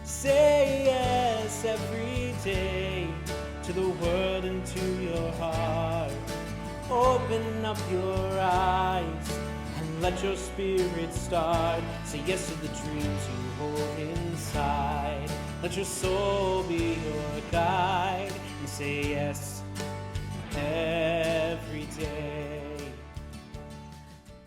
Say yes every day to the world and to your heart. Open up your eyes and let your spirit start. Say yes to the dreams you hold inside. Let your soul be your guide and say yes every day.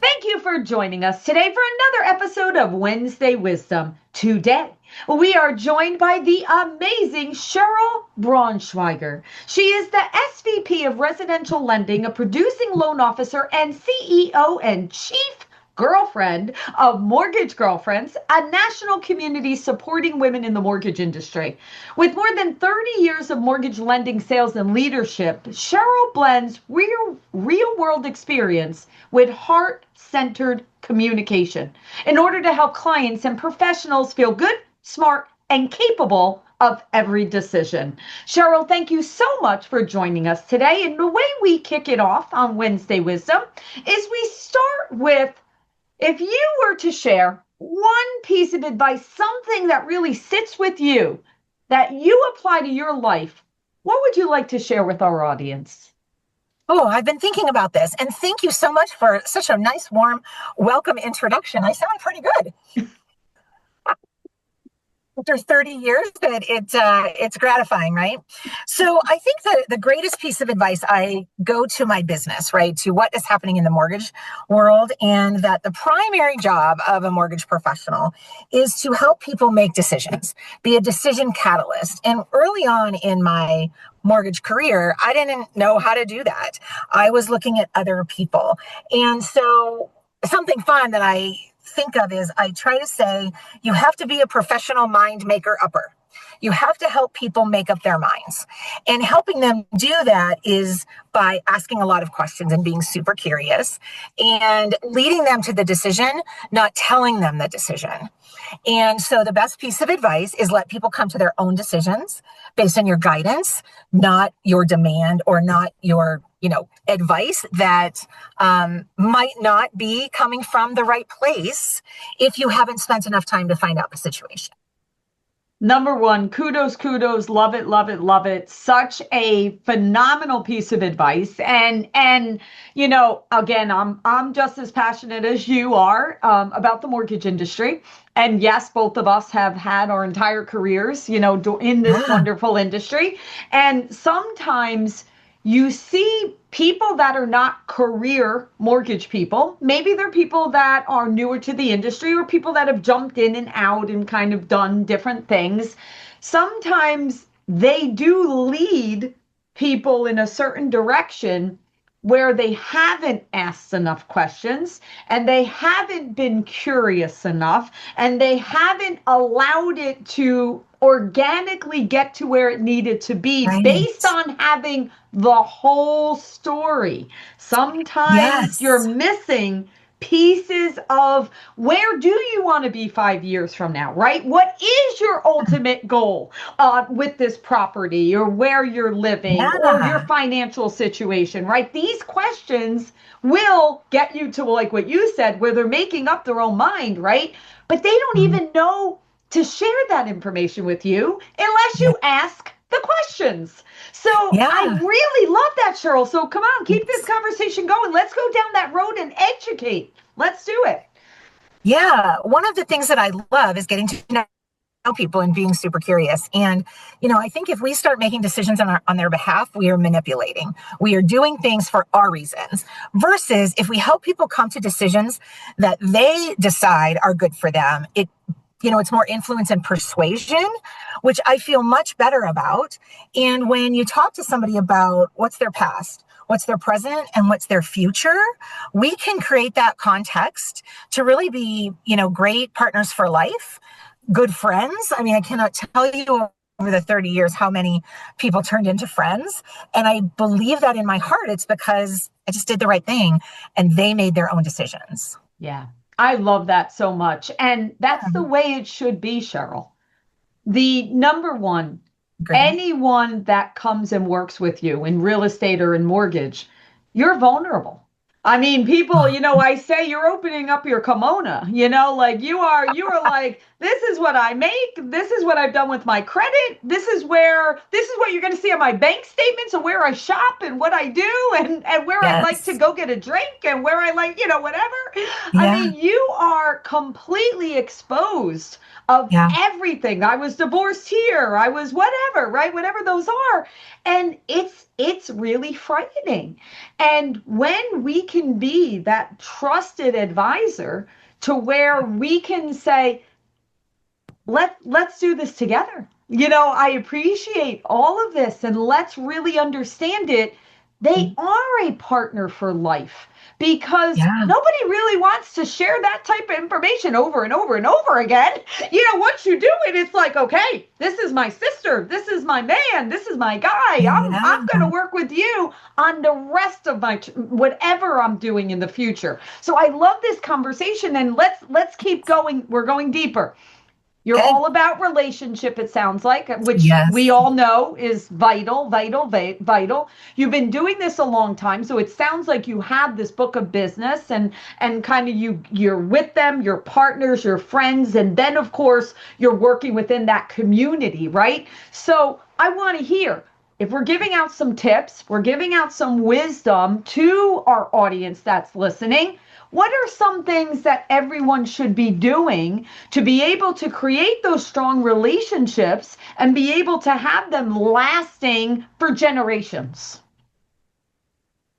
Thank you for joining us today for another episode of Wednesday Wisdom. Today, we are joined by the amazing Cheryl Braunschweiger. She is the SVP of Residential Lending, a producing loan officer, and CEO and chief girlfriend of Mortgage Girlfriends, a national community supporting women in the mortgage industry. With more than 30 years of mortgage lending sales and leadership, Cheryl blends real-world experience with heart-centered communication in order to help clients and professionals feel good, smart, and capable of every decision. Cheryl, thank you so much for joining us today. And the way we kick it off on Wednesday Wisdom is we start with, if you were to share one piece of advice, something that really sits with you, that you apply to your life, what would you like to share with our audience? Oh, I've been thinking about this, and thank you so much for such a nice, warm, welcome introduction. I sound pretty good. After 30 years, that it's gratifying, right? So I think that the greatest piece of advice, I go to my business, right, to what is happening in the mortgage world, and that the primary job of a mortgage professional is to help people make decisions, be a decision catalyst. And early on in my mortgage career, I didn't know how to do that. I was looking at other people. And so something fun that I think of is, I try to say, you have to be a professional mind maker upper. You have to help people make up their minds. And helping them do that is by asking a lot of questions and being super curious and leading them to the decision, not telling them the decision. And so the best piece of advice is let people come to their own decisions based on your guidance, not your demand or not your, advice that might not be coming from the right place if you haven't spent enough time to find out the situation. Number one, kudos, love it, love it, love it. Such a phenomenal piece of advice. And again, I'm just as passionate as you are about the mortgage industry. And yes, both of us have had our entire careers, in this wonderful industry. And sometimes you see people that are not career mortgage people. Maybe they're people that are newer to the industry or people that have jumped in and out and kind of done different things. Sometimes they do lead people in a certain direction where they haven't asked enough questions and they haven't been curious enough and they haven't allowed it to organically get to where it needed to be, right, based on having the whole story. Sometimes you're missing pieces of, where do you want to be 5 years from now, right? What is your ultimate goal with this property or where you're living or your financial situation, right? These questions will get you to, like what you said, where they're making up their own mind, right? But they don't even know to share that information with you unless you ask the questions. So I really love that, Cheryl. So come on, keep this conversation going. Let's go down that road and educate. Let's do it. Yeah. One of the things that I love is getting to know people and being super curious. And, I think if we start making decisions on their behalf, we are manipulating. We are doing things for our reasons, versus if we help people come to decisions that they decide are good for them, it's more influence and persuasion, which I feel much better about. And when you talk to somebody about what's their past, what's their present, and what's their future, we can create that context to really be, great partners for life, good friends. I mean, I cannot tell you over the 30 years how many people turned into friends. And I believe that in my heart, it's because I just did the right thing and they made their own decisions. Yeah. I love that so much. And that's the way it should be, Cheryl. The number one, anyone that comes and works with you in real estate or in mortgage, you're vulnerable. I mean, people, I say you're opening up your kimono, like you are like, this is what I make. This is what I've done with my credit. This is what you're going to see on my bank statements and where I shop and what I do and where I like to Yes. go get a drink and where I like, whatever. I Yeah. mean, you are completely exposed of Yeah. everything. I was divorced here. I was whatever, right? Whatever those are. And it's really frightening. And when we can be that trusted advisor to where we can say, let's do this together. I appreciate all of this and let's really understand it. They are a partner for life because Yeah. nobody really wants to share that type of information over and over and over again. Once you do it, it's like, okay, this is my sister, this is my man, this is my guy. I'm going to Yeah. work with you on the rest of my whatever I'm doing in the future. So I love this conversation and let's keep going. We're going deeper. You're Okay. all about relationship, it sounds like, which we Yes. all know is vital, vital, vital. You've been doing this a long time, so it sounds like you have this book of business and kind of you're with them, your partners, your friends, and then of course you're working within that community, right? So I want to hear if we're giving out some tips, we're giving out some wisdom to our audience that's listening. What are some things that everyone should be doing to be able to create those strong relationships and be able to have them lasting for generations?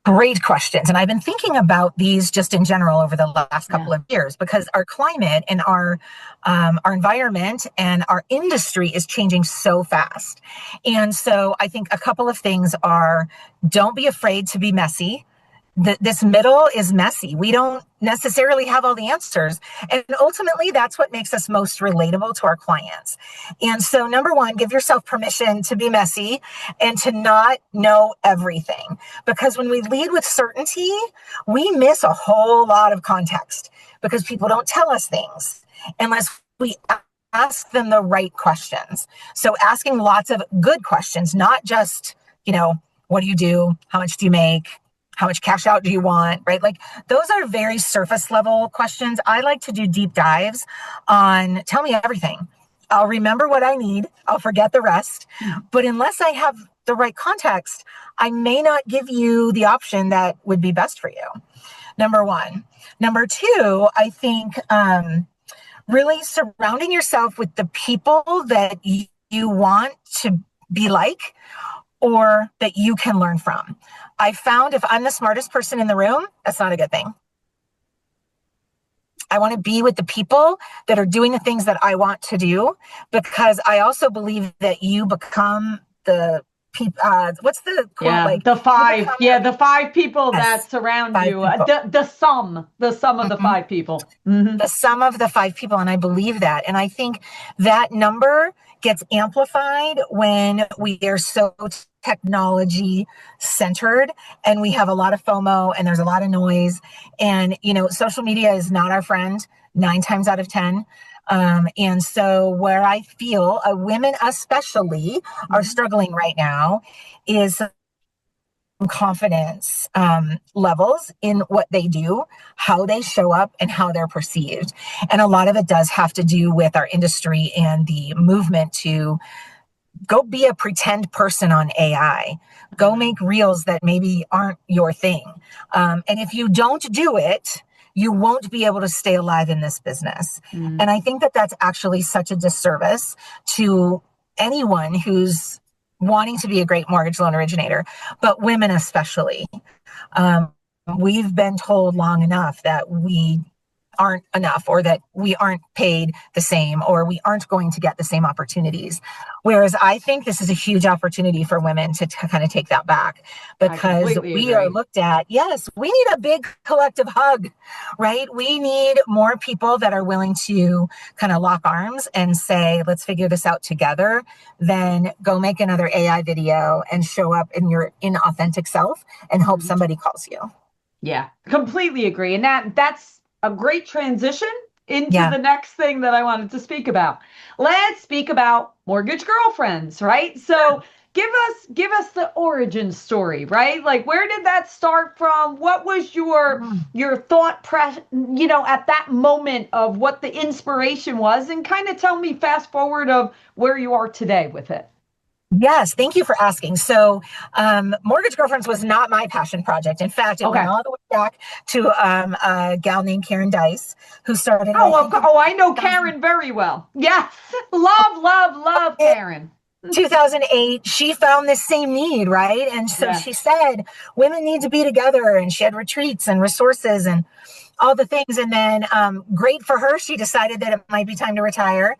Great questions. And I've been thinking about these just in general over the last Yeah. couple of years because our climate and our environment and our industry is changing so fast. And so I think a couple of things are don't be afraid to be messy. This middle is messy. We don't necessarily have all the answers. And ultimately, that's what makes us most relatable to our clients. And so, number one, give yourself permission to be messy and to not know everything. Because when we lead with certainty, we miss a whole lot of context because people don't tell us things unless we ask them the right questions. So, asking lots of good questions, not just, what do you do? How much do you make? How much cash out do you want, right? Like those are very surface level questions. I like to do deep dives on tell me everything. I'll remember what I need. I'll forget the rest. But unless I have the right context, I may not give you the option that would be best for you. Number one. Number two, I think really surrounding yourself with the people that you want to be like or that you can learn from. I found if I'm the smartest person in the room, that's not a good thing. I want to be with the people that are doing the things that I want to do because I also believe that you become the people. What's the quote? Yeah, Like the five. Yeah, the five people yes, that surround five you. people. The sum of the Mhm. five people. Mm-hmm. The sum of the five people. And I believe that. And I think that number gets amplified when we are so technology centered and we have a lot of FOMO and there's a lot of noise. And, social media is not our friend 9 times out of 10. And so where I feel women especially are struggling right now is confidence levels in what they do, how they show up, and how they're perceived. And a lot of it does have to do with our industry and the movement to go be a pretend person on AI. Go make reels that maybe aren't your thing. And if you don't do it, you won't be able to stay alive in this business. And I think that that's actually such a disservice to anyone who's wanting to be a great mortgage loan originator, but women especially. We've been told long enough that we aren't enough or that we aren't paid the same or we aren't going to get the same opportunities. Whereas I think this is a huge opportunity for women to kind of take that back because we are looked at, yes, we need a big collective hug, right? We need more people that are willing to kind of lock arms and say, let's figure this out together, than go make another AI video and show up in your inauthentic self and hope somebody calls you. Yeah, completely agree. And that's a great transition into Yeah. the next thing that I wanted to speak about. Let's speak about mortgage girlfriends, right? So give us the origin story, right? Like, where did that start from? What was your thought at that moment of what the inspiration was, and kind of tell me fast forward of where you are today with it. Yes, thank you for asking. So, Mortgage Girlfriends was not my passion project. In fact, it went Okay. all the way back to a gal named Karen Dice, who started. I know Karen very well. Yes, love Karen. 2008, she found this same need, right? And so Yeah. she said, women need to be together, and she had retreats and resources and all the things. And then, great for her, she decided that it might be time to retire.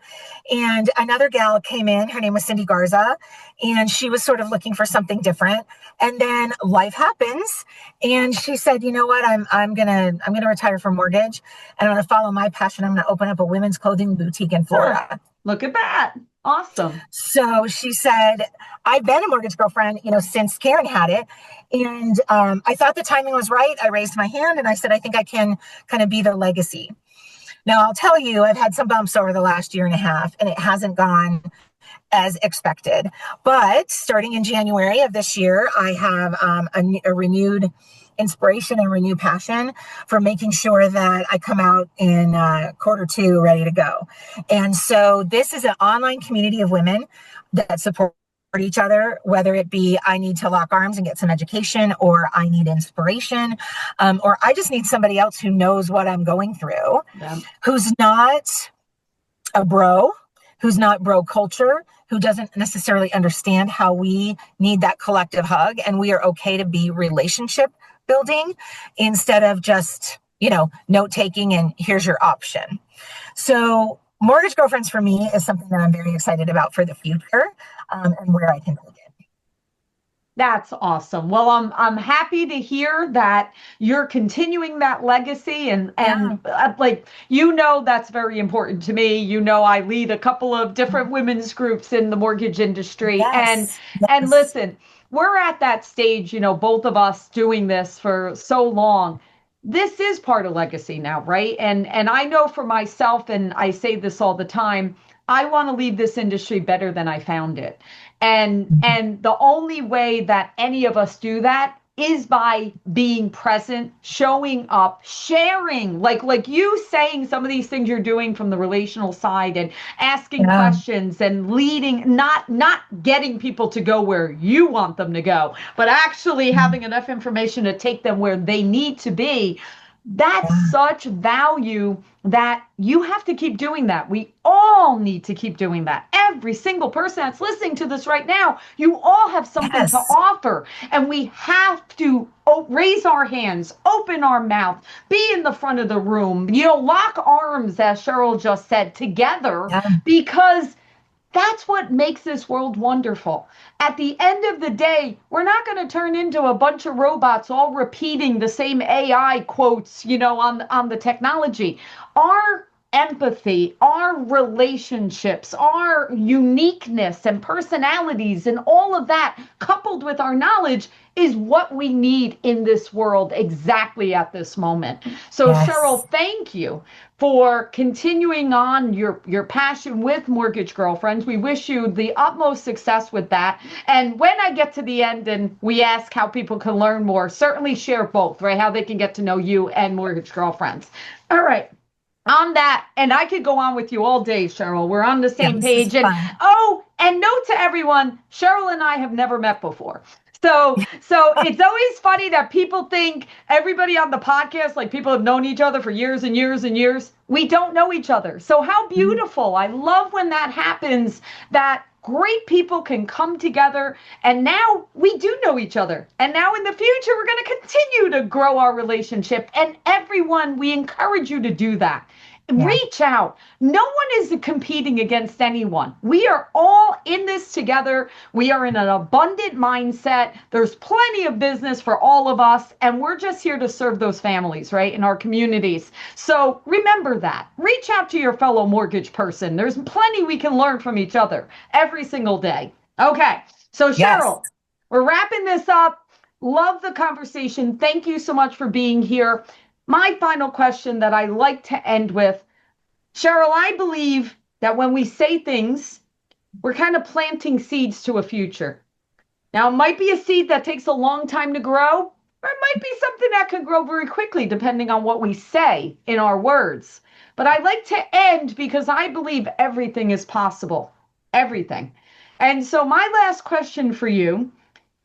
And another gal came in, her name was Cindy Garza, and she was sort of looking for something different. And then life happens, and she said, you know what, I'm gonna retire from mortgage, and I'm gonna follow my passion. I'm gonna open up a women's clothing boutique in Florida. Look at that. Awesome. So she said, I've been a mortgage girlfriend, since Karen had it. And I thought the timing was right. I raised my hand and I said, I think I can kind of be the legacy. Now, I'll tell you, I've had some bumps over the last year and a half, and it hasn't gone as expected. But starting in January of this year, I have a renewed inspiration and renewed passion for making sure that I come out in Q2 ready to go. And so this is an online community of women that support each other, whether it be I need to lock arms and get some education, or I need inspiration, or I just need somebody else who knows what I'm going through, who's not a bro, who's not bro culture, who doesn't necessarily understand how we need that collective hug, and we are okay to be relationship building instead of just, note taking and here's your option. So Mortgage Girlfriends for me is something that I'm very excited about for the future, and where I can take it. That's awesome. Well, I'm happy to hear that you're continuing that legacy, and that's very important to me. I lead a couple of different women's groups in the mortgage industry, Yes. and listen, we're at that stage, both of us doing this for so long. This is part of legacy now, right? And I know for myself, and I say this all the time, I want to leave this industry better than I found it. And the only way that any of us do that is by being present, showing up, sharing, like you saying some of these things you're doing from the relational side, and asking questions and leading, not getting people to go where you want them to go, but actually having enough information to take them where they need to be. That's such value that you have to keep doing that. We all need to keep doing that. Every single person that's listening to this right now, you all have something to offer. And we have to raise our hands, open our mouth, be in the front of the room, lock arms, as Cheryl just said, together, because that's what makes this world wonderful. At the end of the day, we're not going to turn into a bunch of robots all repeating the same AI quotes, on the technology. Our empathy, our relationships, our uniqueness and personalities, and all of that, coupled with our knowledge, is what we need in this world exactly at this moment. So, Cheryl, thank you for continuing on your passion with Mortgage Girlfriends. We wish you the utmost success with that. And when I get to the end and we ask how people can learn more, certainly share both, right? How they can get to know you and Mortgage Girlfriends. All right. On that, and I could go on with you all day, Cheryl. We're on the same page. And note to everyone, Cheryl and I have never met before. So it's always funny that people think everybody on the podcast, like people have known each other for years and years and years. We don't know each other. So how beautiful. I love when that happens, that great people can come together, and now we do know each other. And now in the future, we're going to continue to grow our relationship. And everyone, we encourage you to do that. Reach out. No one is competing against anyone. We are all in this together. We are in an abundant mindset. There's plenty of business for all of us, and we're just here to serve those families, right, in our communities. So remember that. Reach out to your fellow mortgage person. There's plenty we can learn from each other every single day. Okay, so Cheryl, we're wrapping this up. Love the conversation. Thank you so much for being here. My final question that I like to end with, Cheryl, I believe that when we say things, we're kind of planting seeds to a future. Now, it might be a seed that takes a long time to grow, or it might be something that can grow very quickly, depending on what we say in our words. But I like to end because I believe everything is possible. Everything. And so, my last question for you,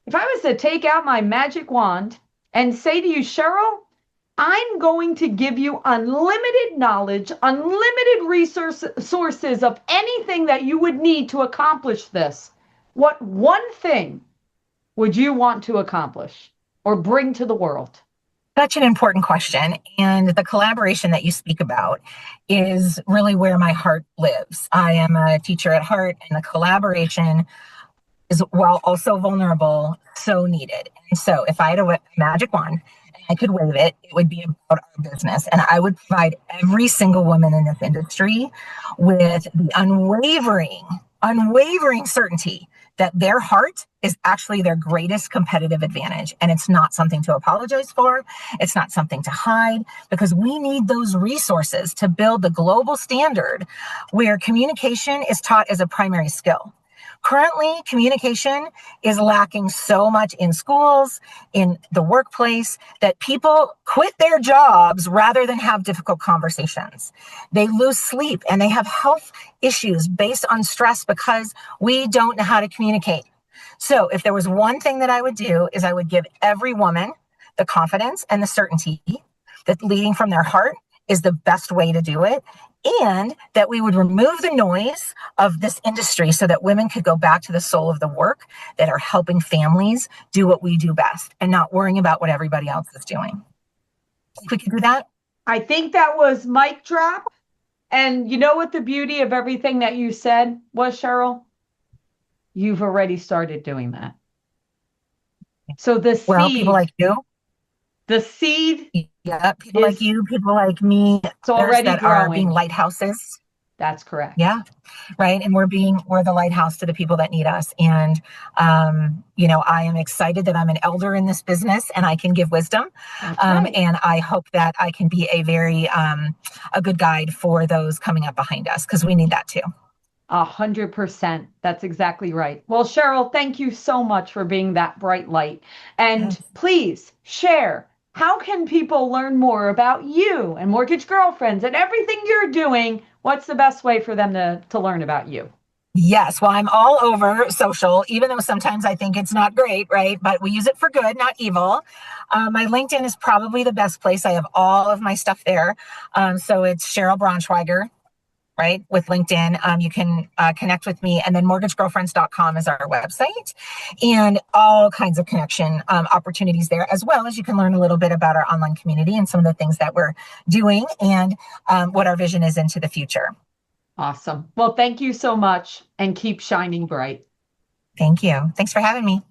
if I was to take out my magic wand and say to you, Cheryl, I'm going to give you unlimited knowledge, unlimited sources of anything that you would need to accomplish this. What one thing would you want to accomplish or bring to the world? Such an important question. And the collaboration that you speak about is really where my heart lives. I am a teacher at heart, and the collaboration is, while also vulnerable, so needed. And so if I had a magic wand and I could wave it, it would be about our business. And I would provide every single woman in this industry with the unwavering certainty that their heart is actually their greatest competitive advantage. And it's not something to apologize for. It's not something to hide, because we need those resources to build the global standard where communication is taught as a primary skill. Currently, communication is lacking so much in schools, in the workplace, that people quit their jobs rather than have difficult conversations. They lose sleep and they have health issues based on stress because we don't know how to communicate. So if there was one thing that I would do, is I would give every woman the confidence and the certainty that leading from their heart is the best way to do it, and that we would remove the noise of this industry so that women could go back to the soul of the work that are helping families do what we do best and not worrying about what everybody else is doing. Think we could do that? I think that was mic drop. And you know what the beauty of everything that you said was, Cheryl? You've already started doing that. So Well, people like you. The seed. Yeah, people like you, people like me, it's already that growing. are being lighthouses. That's correct. Yeah. Right. And we're the lighthouse to the people that need us. And, I am excited that I'm an elder in this business and I can give wisdom. Right. And I hope that I can be a good guide for those coming up behind us, because we need that too. 100%. That's exactly right. Well, Cheryl, thank you so much for being that bright light. And Yes. Please share, how can people learn more about you and Mortgage Girlfriends and everything you're doing? What's the best way for them to learn about you? Yes. Well, I'm all over social, even though sometimes I think it's not great, right? But we use it for good, not evil. My LinkedIn is probably the best place. I have all of my stuff there. So it's Cheryl Braunschweiger, right? With LinkedIn, you can connect with me, and then mortgagegirlfriends.com is our website, and all kinds of connection opportunities there, as well as you can learn a little bit about our online community and some of the things that we're doing and what our vision is into the future. Awesome. Well, thank you so much, and keep shining bright. Thank you. Thanks for having me.